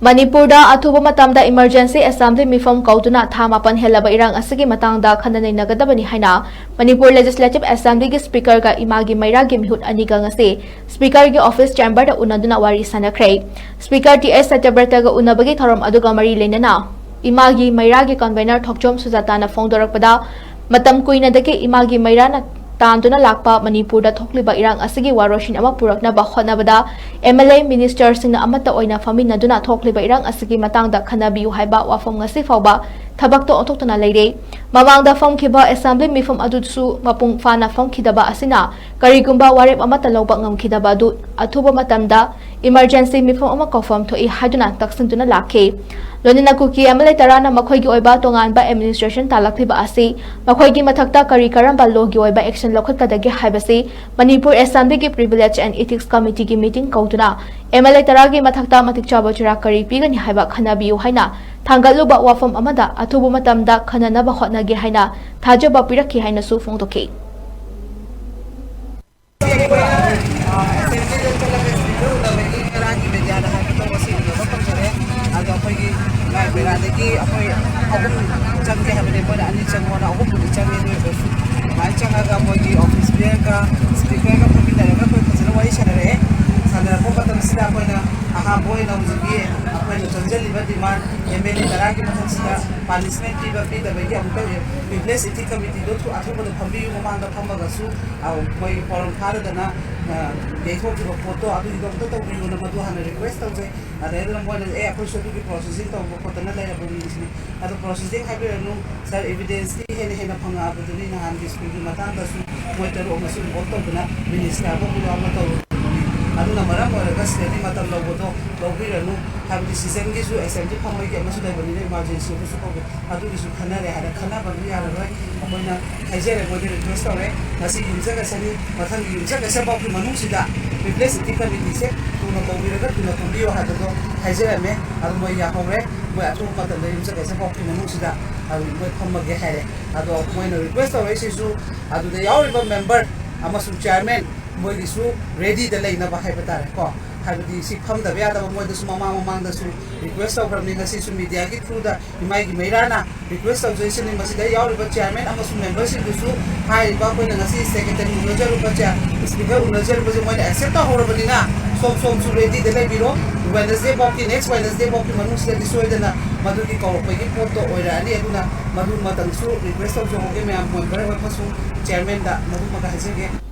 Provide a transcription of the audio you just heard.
Manipurda athuba matamda emergency assembly mifam kauduna thamapan helaba irang asigi matangda khananai nagadabani haina Manipur Legislative Assembly gi speaker ga imagi maira gi mihut aniga ngase speaker gi office chamber da unaduna wari sanakre speaker TS Satyabrata ga unabagi thoram aduga mari lenana imagi maira gi convener thokjom sujata na phongdorakpada matam kuina dake imagi maira na तांदुना Lakpa Manipur दा थोकलिबा इरांग असगी वारोशिन अमा पुरकना बा खोनाबदा MLA minister सिंगना अमता ओइना फमिनदुना थोकलिबा इरांग असगी मतांगदा खनाबियु हाइबा वाफम ngasi फावबा थबकतो ओथोक्तना लेरे मवांगदा फमखिबा assembly मिफम अदुसु मपुंग फाना फमखिदबा असिना करिगुंबा वारेप अमता लौबा ngamखिदबा दु अथुबा मतमदा emergency मिफम अमा कफम थोइ हादुना तक्सिंदुना लाखे लोनिना cookie MLA तराना मखोइगी ओइबा तोंगानबा administration तालक्लिबा असि मखोइगी मथक्ता करि करंबा लोगी ओइबा एक्शन लौखतकदगे हाइबसे मणिपुर असेंबली की प्रिविलेज एंड एथिक्स कमिटी की मीटिंग कौदुना MLA तरागी मथक्ता मतिक चाबा चुरा करि पिगनि हाइबा खनाबियु हाइना थांगलुबा वाफम अमदा अथुबा मतमदा खननबा होटनगे हाइना थाजबा पिरखि हाइनसु फोंदोखे punishment piba pida bagi amta business ethics committee do thu athu bodo phambi mamanga phamaga su au koi forum khara dana dekho ki photo adu idom to bi gona madu hana request tau je ada edam boina e akoi shodu ki processing to ko tana lai bodi isni adu processing habi nu sir evidence ki hene hena phanga adu ni na han school ki matang da su moiter o masul boto dana minister bo bu amato aduna maram oraga steady matam logodo lobiranu have decision gi su assembly phamoi gi amasu dai bani emergency su ko adu gi su khana re hada khana bani ya roi apoina haijere bodi request ore nasi yumja ga sani mathang yumja ga sabab ki manung sida replace ti committee se tuno ko biraga tuno ko bio hada do haijere me adu moi ya hore moi atu matam da yumja ga sabab ki manung sida adu moi phamage hare adu moi no request ore si su adu da yaw member amasu chairman moi gi su ready da leina ba hai bata ko हाबदी सी फम द बेया द मोय द सु ममा ममांग द सु रिक्वेस्ट ऑफ रमनी गसी सु मीडिया की थ्रू द इमाई की मेराना रिक्वेस्ट ऑफ जेसन इन मसी द याव रिब चेयरमैन अमसु मेंबरशिप दुसु हाई बा कोइ नगसी सेक्रेटरी उनजर रुपचा स्पीकर उनजर बजे मोय एक्सेप्ट होरबदिना सोम सोम सु रेडी द ले बिरो वेडनेसडे बॉक की नेक्स्ट वेडनेसडे बॉक की मनु से दिसोयदना मधु की कॉल पे की फोटो ओइरानी अदुना मधु मतन सु रिक्वेस्ट ऑफ जो होगे मैं मेंबर व पसु चेयरमैन द मधु मगा हजेगे